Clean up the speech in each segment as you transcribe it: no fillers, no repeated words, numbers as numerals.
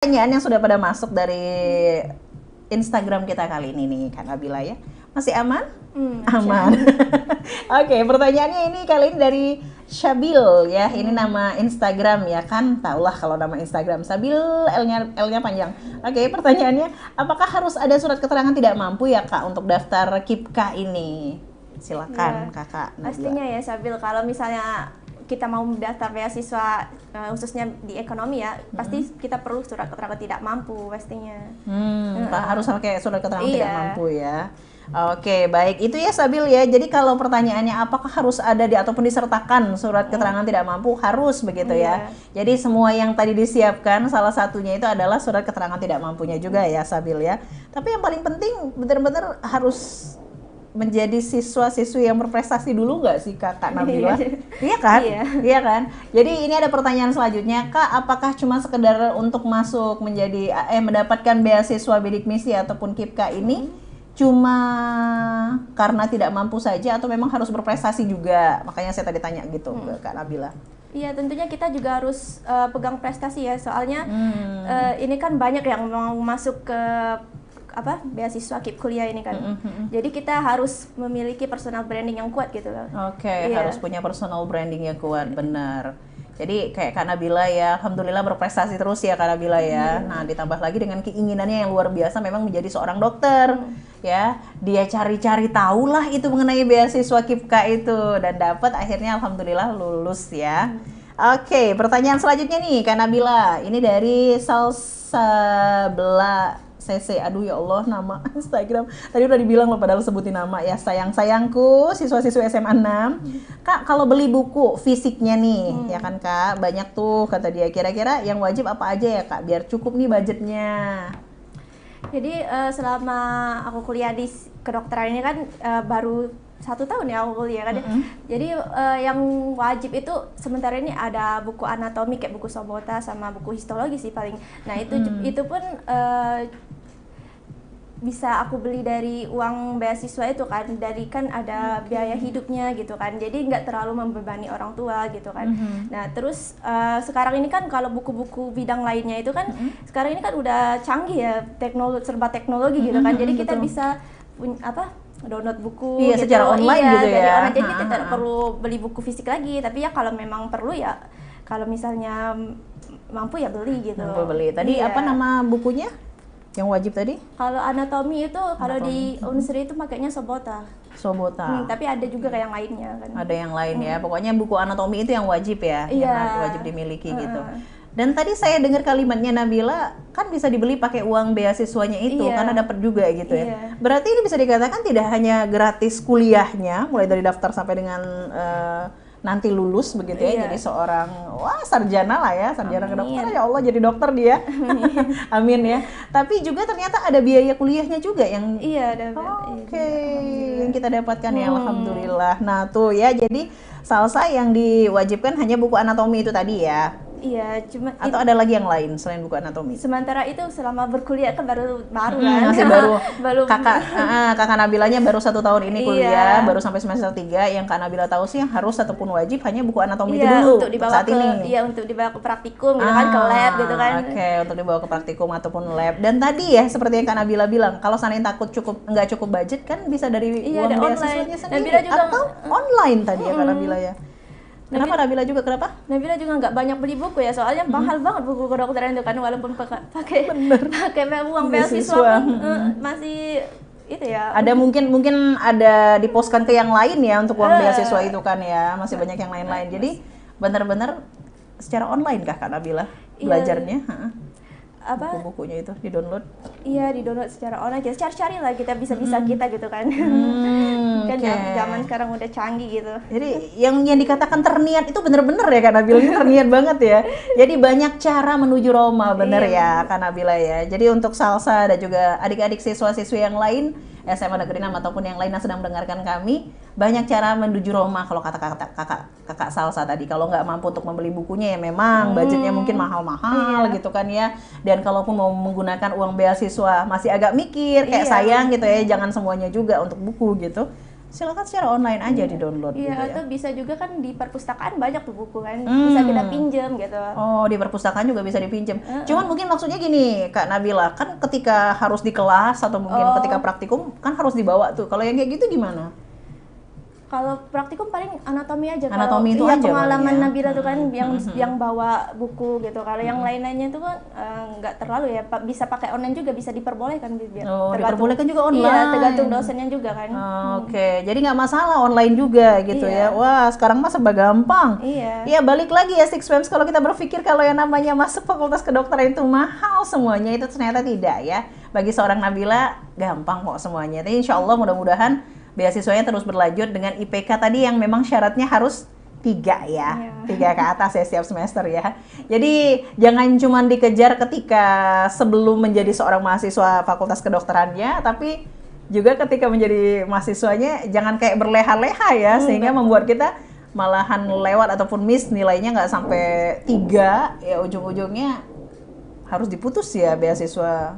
Pertanyaan yang sudah pada masuk dari Instagram kita kali ini nih, Kak Nabila ya. Masih aman? Aman. Oke, pertanyaannya ini kali ini dari Syabil ya. Ini nama Instagram ya kan. Taulah kalau nama Instagram Syabil L-nya panjang. Oke, pertanyaannya, apakah harus ada surat keterangan tidak mampu ya Kak untuk daftar KIPKA ini? Silakan Ya, Kakak Nabila. pastinya ya Sabil, kalau misalnya kita mau mendaftar beasiswa khususnya di ekonomi ya, pasti kita perlu surat keterangan tidak mampu pastinya. Harus pakai surat keterangan tidak Iya. mampu ya. Oke, baik. Itu ya Sabil ya. Jadi kalau pertanyaannya apakah harus ada ataupun disertakan surat keterangan tidak mampu, harus begitu ya. Jadi semua yang tadi disiapkan salah satunya itu adalah surat keterangan tidak mampunya juga ya Sabil ya. Tapi yang paling penting benar-benar harus menjadi siswa-siswi yang berprestasi dulu nggak sih Kak Nabila? Iya kan? Iya. Iya kan? Jadi ini ada pertanyaan selanjutnya, Kak, apakah cuma sekedar untuk masuk menjadi mendapatkan beasiswa bidik misi ataupun KIPKA ini cuma karena tidak mampu saja atau memang harus berprestasi juga? Makanya saya tadi tanya gitu ke Kak Nabila. Iya, tentunya kita juga harus pegang prestasi ya, soalnya ini kan banyak yang mau masuk ke beasiswa KIP kuliah ini kan. Jadi kita harus memiliki personal branding yang kuat gitu loh. Oke, Iya. harus punya personal branding yang kuat, benar. Jadi kayak Kak Nabila ya, alhamdulillah berprestasi terus ya Kak Nabila ya. Nah, ditambah lagi dengan keinginannya yang luar biasa memang menjadi seorang dokter. Ya, dia cari-cari tahu lah itu mengenai beasiswa KIPKA itu dan dapat akhirnya alhamdulillah lulus ya. Oke, pertanyaan selanjutnya nih Kak Nabila. Ini dari Salsabla CC, aduh ya Allah nama Instagram tadi udah dibilang loh padahal sebutin nama ya. Sayangku siswa-siswa SMA 6 Kak, kalau beli buku fisiknya nih ya kan Kak, banyak tuh kata dia, kira-kira yang wajib apa aja ya Kak biar cukup nih budgetnya? Jadi selama aku kuliah di kedokteran ini kan baru 1 tahun ya aku kuliah kan. Jadi yang wajib itu sementara ini ada buku anatomi kayak buku Sobota sama buku histologi sih paling. Nah itu pun bisa aku beli dari uang beasiswa itu kan, dari kan ada biaya hidupnya gitu kan, jadi nggak terlalu membebani orang tua gitu kan. Nah terus sekarang ini kan kalau buku-buku bidang lainnya itu kan sekarang ini kan udah canggih ya, serba teknologi gitu kan, jadi kita bisa download buku Iya, gitu, secara online gitu dari ya. online. Jadi kita tidak perlu beli buku fisik lagi, tapi ya kalau memang perlu ya, kalau misalnya mampu ya beli gitu. Mampu beli. Tadi Iya. apa nama bukunya yang wajib tadi? Kalau anatomi itu kalau di Unsri itu pakainya Sobota. Sobota. Tapi ada juga kayak yang lainnya kan. Ada yang lain ya. Pokoknya buku anatomi itu yang wajib ya, Iya. yang wajib dimiliki gitu. Dan tadi saya dengar kalimatnya Nabila, kan bisa dibeli pakai uang beasiswanya itu, Iya. karena dapat juga gitu ya. Iya. Berarti ini bisa dikatakan tidak hanya gratis kuliahnya, mulai dari daftar sampai dengan nanti lulus begitu ya, Iya. jadi seorang sarjana lah ya, sarjana Amin. kedokteran, ya Allah jadi dokter dia. Amin ya. Tapi juga ternyata ada biaya kuliahnya juga yang Iya, ada. Oke, yang kita dapatkan ya alhamdulillah. Nah tuh ya, jadi salsa yang diwajibkan hanya buku anatomi itu tadi ya, Iya, cuma atau ada lagi yang lain selain buku anatomi? sementara itu selama berkuliah kan baru kan. Masih baru. Belum. Kakak Nabilanya baru 1 tahun ini kuliah, Iya. baru sampai semester 3. Yang Kak Nabila tahu sih yang harus ataupun wajib hanya buku anatomi itu Iya, dulu untuk dibawa saat ini. untuk dibawa ke praktikum gitu kan, ke lab gitu kan. Oke, untuk dibawa ke praktikum ataupun lab. Dan tadi ya seperti yang Kak Nabila bilang, kalau seandainya takut nggak cukup budget kan bisa dari Iya, uang ada beasiswanya online. sendiri Nabila juga atau online tadi ya Kak Nabila ya. Kenapa Nabila juga kenapa? Nabila juga nggak banyak beli buku ya, soalnya mahal banget buku kedokteran itu kan, walaupun pakai uang beasiswa pun masih itu ya. Ada mungkin ada diposkan ke yang lain ya untuk uang beasiswa itu kan ya, masih banyak yang lain-lain. Jadi benar-benar secara online kah Kak Nabila belajarnya? Buku-bukunya itu di-download? Iya, di-download secara online, kita cari-cari lah kita bisa-bisa kita gitu kan. Kan zaman sekarang udah canggih gitu. Jadi yang dikatakan terniat itu bener-bener ya Kak Nabila, ini terniat banget ya. Jadi banyak cara menuju Roma, bener ya Kak Nabila ya. Jadi untuk Salsa dan juga adik-adik siswa-siswi yang lain SMA Negeri 6 ataupun yang lain yang sedang mendengarkan kami, banyak cara menuju Roma kalau kata kakak Salsa tadi. Kalau nggak mampu untuk membeli bukunya ya memang budgetnya mungkin mahal-mahal gitu kan ya. Dan kalaupun mau menggunakan uang beasiswa masih agak mikir kayak sayang gitu ya, jangan semuanya juga untuk buku gitu. silakan secara online aja di-download Iya, gitu ya. atau bisa juga kan di perpustakaan banyak tuh buku kan, bisa kita pinjam gitu. Oh, di perpustakaan juga bisa dipinjam. Cuman mungkin maksudnya gini, Kak Nabila, kan ketika harus di kelas atau mungkin ketika praktikum kan harus dibawa tuh. Kalau yang kayak gitu gimana? Kalau praktikum paling anatomi aja. Anatomi itu iya, aja pengalaman paling ya. Nabila tuh kan yang bawa buku gitu. Kalau yang lain-lainnya tuh kan nggak terlalu ya. Bisa pakai online juga, bisa diperbolehkan biar. Oh, diperbolehkan juga online. Iya, tergantung dosennya juga kan. Oke, jadi nggak masalah online juga gitu ya. Wah, sekarang mah serba gampang. Iya. Iya, balik lagi ya Six Fems, kalau kita berpikir kalau yang namanya masuk fakultas kedokteran itu mahal semuanya, itu ternyata tidak ya. Bagi seorang Nabila gampang kok semuanya. Tapi insya Allah mudah-mudahan beasiswanya terus berlanjut dengan IPK tadi yang memang syaratnya harus 3 ya, 3 ke atas ya setiap semester ya. Jadi jangan cuma dikejar ketika sebelum menjadi seorang mahasiswa fakultas kedokterannya, tapi juga ketika menjadi mahasiswanya jangan kayak berleha-leha ya, sehingga membuat kita malahan lewat ataupun miss nilainya nggak sampai 3, ya ujung-ujungnya harus diputus ya beasiswa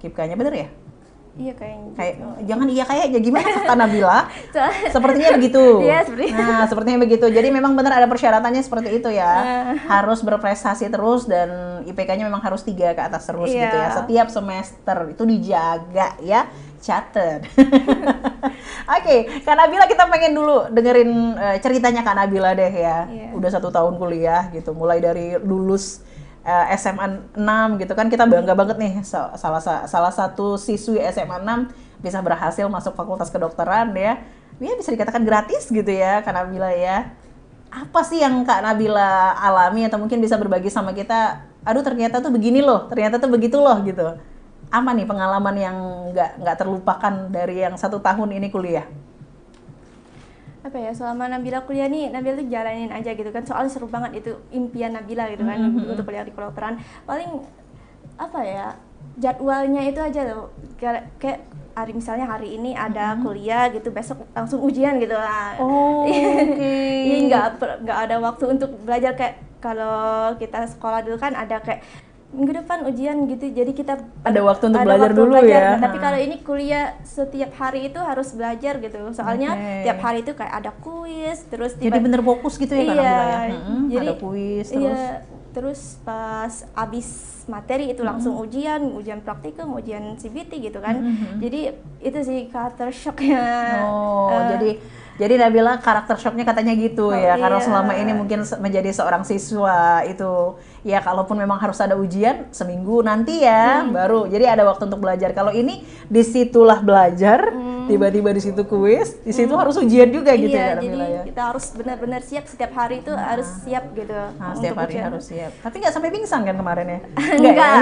KIPK-nya, bener ya? Iya kayaknya. Jangan iya kayaknya, gimana Kak Nabila? Sepertinya begitu. Iya, seperti itu. Nah, sepertinya begitu. Jadi memang benar ada persyaratannya seperti itu ya. Harus berprestasi terus dan IPK-nya memang harus 3 ke atas terus gitu ya. Setiap semester itu dijaga ya. Catet. Oke, Kak Nabila, kita pengen dulu dengerin ceritanya Kak Nabila deh ya. Udah 1 tahun kuliah gitu, mulai dari lulus SMA 6 gitu kan, kita bangga banget nih salah satu siswi SMA 6 bisa berhasil masuk fakultas kedokteran ya. Ya bisa dikatakan gratis gitu ya Kak Nabila ya. Apa sih yang Kak Nabila alami atau mungkin bisa berbagi sama kita? Aduh, ternyata tuh begini loh, ternyata tuh begitu loh gitu. Apa nih pengalaman yang nggak terlupakan dari yang 1 tahun ini kuliah? Apa ya, selama Nabila kuliah nih, Nabila tuh jalanin aja gitu kan, soalnya seru banget, itu impian Nabila gitu kan, untuk kuliah di kedokteran. Paling apa ya, jadwalnya itu aja loh, kayak misalnya hari ini ada kuliah gitu, besok langsung ujian gitu lah. Oh, Iya, nggak ada waktu untuk belajar. Kayak kalau kita sekolah dulu kan ada kayak minggu depan ujian gitu, jadi kita ada waktu untuk belajar dulu ya. Nah, tapi kalau ini kuliah setiap hari itu harus belajar gitu, soalnya tiap hari itu kayak ada kuis, terus jadi bener fokus gitu ya Kak Nabila ya. Jadi ada kuis terus. Terus pas abis materi itu langsung ujian praktikum, ujian CBT gitu kan. Jadi itu sih culture shocknya. Jadi Nabila karakter shocknya katanya gitu ya, karena selama ini mungkin menjadi seorang siswa itu ya, kalaupun memang harus ada ujian seminggu nanti ya baru, jadi ada waktu untuk belajar. Kalau ini disitulah belajar, tiba-tiba di situ kuis, di situ harus ujian juga gitu ya Nabila ya. Kita harus benar-benar siap, setiap hari itu harus siap gitu. Nah, setiap hari ujian. harus siap. Tapi nggak sampai pingsan kan kemarin ya? Enggak.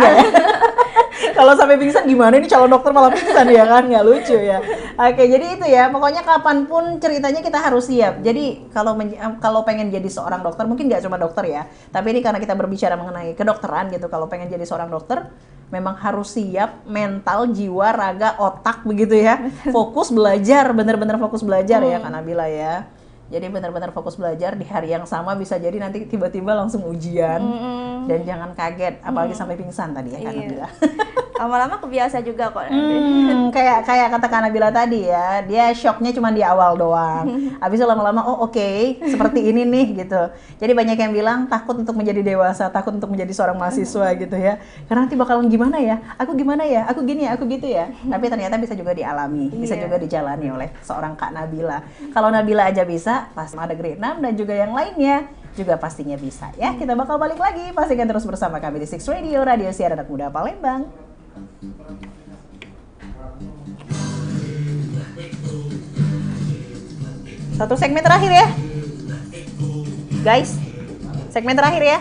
Kalau sampai pingsan gimana, ini calon dokter malah pingsan ya kan, nggak lucu ya. Oke, jadi itu ya, pokoknya kapanpun ceritanya kita harus siap. Jadi kalau pengen jadi seorang dokter, mungkin nggak cuma dokter ya, tapi ini karena kita berbicara mengenai kedokteran gitu, kalau pengen jadi seorang dokter memang harus siap mental, jiwa, raga, otak begitu ya. Fokus belajar, bener-bener fokus belajar ya Kak Nabila ya. Jadi benar-benar fokus belajar, di hari yang sama bisa jadi nanti tiba-tiba langsung ujian. Dan jangan kaget, apalagi sampai pingsan tadi ya Kak Nabila. Lama-lama kebiasa juga kok. Kayak kata Kak Nabila tadi ya, dia shocknya cuma di awal doang. Habis itu lama-lama, oke, seperti ini nih gitu. Jadi banyak yang bilang takut untuk menjadi dewasa, takut untuk menjadi seorang mahasiswa gitu ya. Karena nanti bakalan gimana ya, aku gimana ya, aku gini ya, aku gitu ya. Tapi ternyata bisa juga dialami, bisa juga dijalani oleh seorang Kak Nabila. Kalau Nabila aja bisa, pasti ada grade 6 dan juga yang lainnya juga pastinya bisa ya. Kita bakal balik lagi, pastikan terus bersama kami di Six Radio, Radio Siar Anak Muda Palembang. Satu segmen terakhir ya guys, segmen terakhir ya.